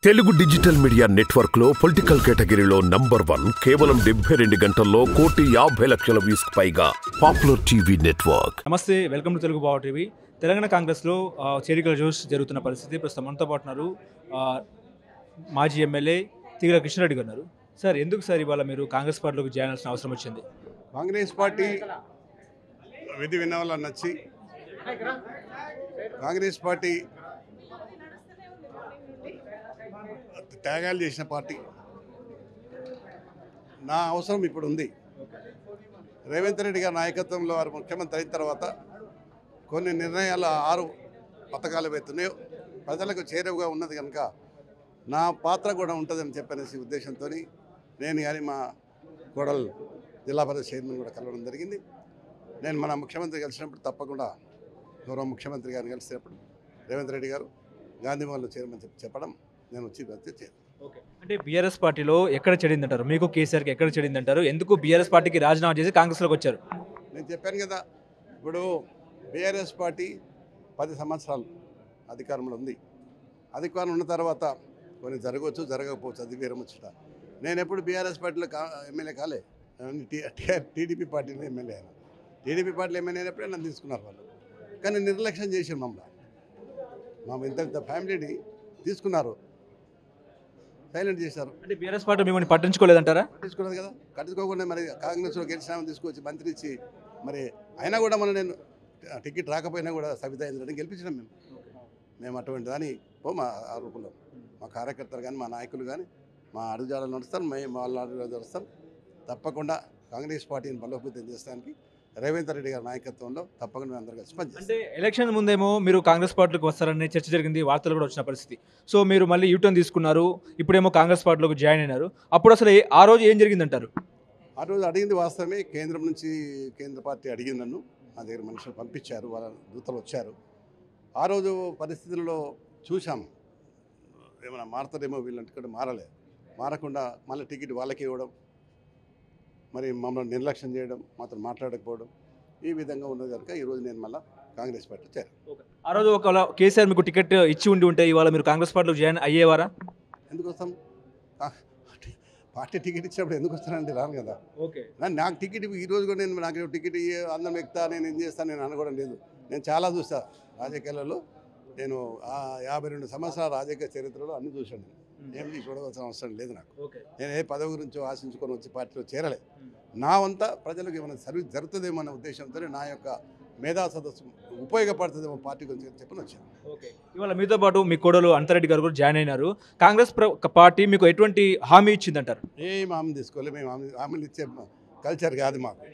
Telugu digital media network లో political కేటగిరీలో number 1 కేవలం 72 గంటల్లో 1,50,00,000 వ్యూస్ పైగా పాపులర్ టీవీ నెట్వర్క్. నమస్తే, వెల్కమ్ టు తెలుగు బావ టీవీ. తెలంగాణ కాంగ్రెస్లో చేరికల జోష్ జరుగుతున్న పరిస్థితి. ప్రస్తుతం మనతో పాటు ఉన్నారు మాజీ ఎమ్మెల్యే తీగల కృష్ణారెడ్డి గారు ఉన్నారు. సార్, ఎందుకు సార్ ఇవాళ మీరు కాంగ్రెస్ పార్టీలోకి జాయిన్ అవ్వాల్సిన అవసరం వచ్చింది? కాంగ్రెస్ పార్టీ విధి విన్నవాళ్ళ నచ్చి కాంగ్రెస్ పార్టీ త్యాగాలు చేసిన పార్టీ. నా అవసరం ఇప్పుడు ఉంది. రేవంత్ రెడ్డి గారి నాయకత్వంలో వారు ముఖ్యమంత్రి అయిన తర్వాత కొన్ని నిర్ణయాలు 6 పథకాలు పెడుతున్నాయో ప్రజలకు చేరువగా ఉన్నది కనుక నా పాత్ర కూడా ఉంటుందని చెప్పనేసి ఉద్దేశంతో నేను కానీ మా కోడలు జిల్లా పరిషత్ చైర్మన్ కూడా కలవడం జరిగింది. నేను మన ముఖ్యమంత్రి కలిసినప్పుడు తప్పకుండా గౌరవ ముఖ్యమంత్రి గారిని కలిసినప్పుడు రేవంత్ రెడ్డి గారు గాంధీ భవన్లో చేరమని చెప్పడం నేను వచ్చి ఓకే, అంటే బీఆర్ఎస్ పార్టీలో ఎక్కడ చెడిందంటారు? మీకు కేసీఆర్కి ఎక్కడ చెడిందంటారు? ఎందుకు బీఆర్ఎస్ పార్టీకి రాజీనామా చేసి కాంగ్రెస్లోకి వచ్చారు? నేను చెప్పాను కదా, ఇప్పుడు బీఆర్ఎస్ పార్టీ 10 సంవత్సరాలు అధికారంలో ఉంది. అధికారం ఉన్న తర్వాత కొన్ని జరగవచ్చు, జరగకపోవచ్చు, అది వేరే ముచ్చట. నేను ఎప్పుడు బీఆర్ఎస్ పార్టీలో ఎమ్మెల్యే కాలే, టీడీపీ పార్టీలో ఎమ్మెల్యే అయినా. టీడీపీ పార్టీలో ఎమ్మెల్యే అయినప్పుడే నన్ను తీసుకున్నారు వాళ్ళు. కానీ నిర్లక్ష్యం చేసాం మా ఇంత ఫ్యామిలీని తీసుకున్నారు, సైలెంట్ చేశారు. అంటే బీఆర్ఎస్ పార్టీ మిమ్మల్ని పట్టించుకోలేదంటారా? పట్టించుకోలేదు కదా, పట్టించుకోకుండా మరి కాంగ్రెస్లో గెలిచినామని తీసుకొచ్చి మంత్రి ఇచ్చి మరి అయినా కూడా మనం నేను టికెట్ రాకపోయినా కూడా సవితా ఇంద్రని గెలిపించినాం మేము అటువంటి దాని మా రూపంలో మా కార్యకర్తలు కానీ మా నాయకులు కానీ మా అడుగుజాడలు నడుస్తాం, మేము వాళ్ళ అడుగుజాడలు నడుస్తాం. తప్పకుండా కాంగ్రెస్ పార్టీని బలోపేతం చేస్తానికి రేవంత్ రెడ్డి గారి నాయకత్వంలో తప్పకుండా అందరూ కలిసి పనిచేస్తాం. అంటే ఎలక్షన్ ముందేమో మీరు కాంగ్రెస్ పార్టీలోకి వస్తారని చర్చ జరిగింది, వార్తలు కూడా వచ్చిన పరిస్థితి. సో మీరు మళ్ళీ యూటర్న్ తీసుకున్నారు, ఇప్పుడేమో కాంగ్రెస్ పార్టీలోకి జాయిన్ అయినారు. అప్పుడు అసలు ఆ రోజు ఏం జరిగిందంటారు? ఆ రోజు అడిగింది వాస్తవమే. కేంద్రం నుంచి కేంద్ర పార్టీ అడిగింది నన్ను, మా దగ్గర మనుషులు పంపించారు, వాళ్ళ దూతలు వచ్చారు. ఆ రోజు పరిస్థితుల్లో చూసాం ఏమైనా మారుతారేమో, వీళ్ళంటే కూడా మారకుండా మళ్ళీ టికెట్ వాళ్ళకి ఇవ్వడం, మరి మమ్మల్ని నిర్లక్ష్యం చేయడం, మాతో మాట్లాడకపోవడం, ఈ విధంగా ఉన్నది కనుక ఈరోజు నేను మళ్ళీ కాంగ్రెస్ పార్టీ చేరాను. ఆ రోజు ఒకవేళ కేసీఆర్ మీకు టికెట్ ఇచ్చి ఉంటే ఇవాళ మీరు కాంగ్రెస్ పార్టీలో జాయిన్ అయ్యేవారా? ఎందుకు వస్తాం? పార్టీ టికెట్ ఇచ్చినప్పుడు ఎందుకు వస్తానండి? రాను కదా. ఓకే, నాకు టికెట్ ఈరోజు కూడా నేను నాకు టికెట్ అందరం ఎక్కుతా, నేను ఏం చేస్తాను నేను అనుకోవడం లేదు. నేను చాలా చూస్తా రాజకీయాలలో. నేను 52 సంవత్సరాల రాజకీయ చరిత్రలో అన్ని చూశాను. ఏమి చూడవలసిన అవసరం లేదు నాకు. నేను ఏ పదవి గురించో ఆశించుకొని వచ్చి పార్టీలో చేరలే. నా వంత ప్రజలకు ఏమైనా సర్వీస్ జరుగుతుందేమో అన్న ఉద్దేశంతో నా యొక్క మేధా సదస్సు ఉపయోగపడుతుందేమో పార్టీ గురించి చెప్పని వచ్చాను. ఓకే, ఇవాళ మీతో పాటు మీ కోడలు అంతరెడ్డి గారు కూడా జాయిన్ అయినారు. కాంగ్రెస్ పార్టీ మీకు ఎటువంటి హామీ ఇచ్చిందంటారు? ఏం హామీ తీసుకోలేదు. మేము హామీలు ఇచ్చే కల్చర్ కాదు మాకు.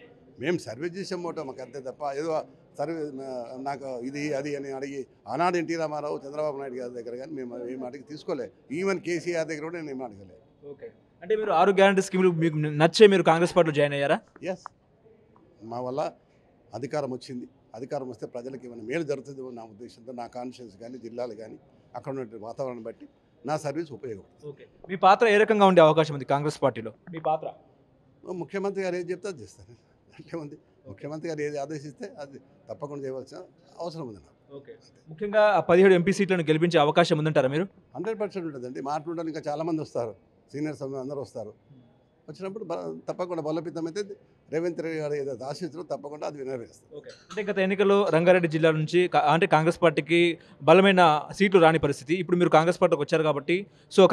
మేము సర్వీస్ చేసే మోటో మాకు అంతే తప్ప ఏదో సర్వీస్ నాకు ఇది అది అని అడిగి ఆనాడు ఎన్టీ రామారావు చంద్రబాబు నాయుడు గారి దగ్గర కానీ మేము అడిగి తీసుకోలే. ఈవెన్ కేసీఆర్ దగ్గర కూడా నేను అడగలే. ఓకే, అంటే మీరు 6 గ్యారంటీ స్కీములు మీకు నచ్చే మీరు కాంగ్రెస్ పార్టీలో జాయిన్ అయ్యారా? ఎస్, మా వల్ల అధికారం వచ్చింది. అధికారం వస్తే ప్రజలకు ఏమైనా మేలు జరుగుతుందో నా ఉద్దేశంతో నా కాన్షియన్స్ కానీ జిల్లాలు కానీ అక్కడ ఉన్న వాతావరణం బట్టి నా సర్వీస్ ఉపయోగపడుతుంది. ఓకే, మీ పాత్ర ఏ రకంగా ఉండే అవకాశం ఉంది కాంగ్రెస్ పార్టీలో? మీ పాత్ర ముఖ్యమంత్రి గారు ఏది చెప్తే అది చేస్తాను. అంటే ఉంది, ముఖ్యమంత్రి గారు ఏది ఆదేశిస్తే అది తప్పకుండా చేయవలసిన అవసరం ఉంది నాకు. ఓకే, ముఖ్యంగా 17 ఎంపీ సీట్లను గెలిపించే అవకాశం ఉందంటారా మీరు? 100% ఉంటుందండి. మాట్లాడడానికి ఇంకా చాలామంది వస్తారు, సీనియర్స్ అందరూ వస్తారు. వచ్చినప్పుడు తప్పకుండా బలోపేతం అయితే రేవంత్ రెడ్డి గారు ఏదైతే ఆశిస్తారో తప్పకుండా అది నెరవేరుస్తారు. ఓకే, అంటే గత ఎన్నికల్లో రంగారెడ్డి జిల్లా నుంచి అంటే కాంగ్రెస్ పార్టీకి బలమైన సీట్లు రాని పరిస్థితి. ఇప్పుడు మీరు కాంగ్రెస్ పార్టీకి వచ్చారు కాబట్టి సో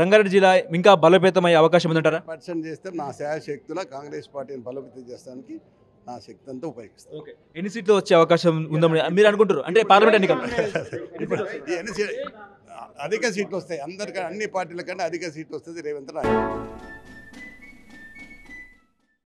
రంగారెడ్డి జిల్లా ఇంకా బలోపేతం అయ్యే అవకాశం ఉందంటారా? 100% చేస్తే నా శాయశక్తుల కాంగ్రెస్ పార్టీని బలోపేతం చేస్తానికి నా శక్తి అంతా ఉపయోగిస్తాను. ఓకే, ఎన్ని సీట్లు వచ్చే అవకాశం ఉందని మీరు అనుకుంటారు? అంటే పార్లమెంట్ ఎన్నికలు అధిక సీట్లు వస్తాయి. అందరికన్నా అన్ని పార్టీల కన్నా అధిక సీట్లు వస్తుంది రేవంత్ రెడ్డి.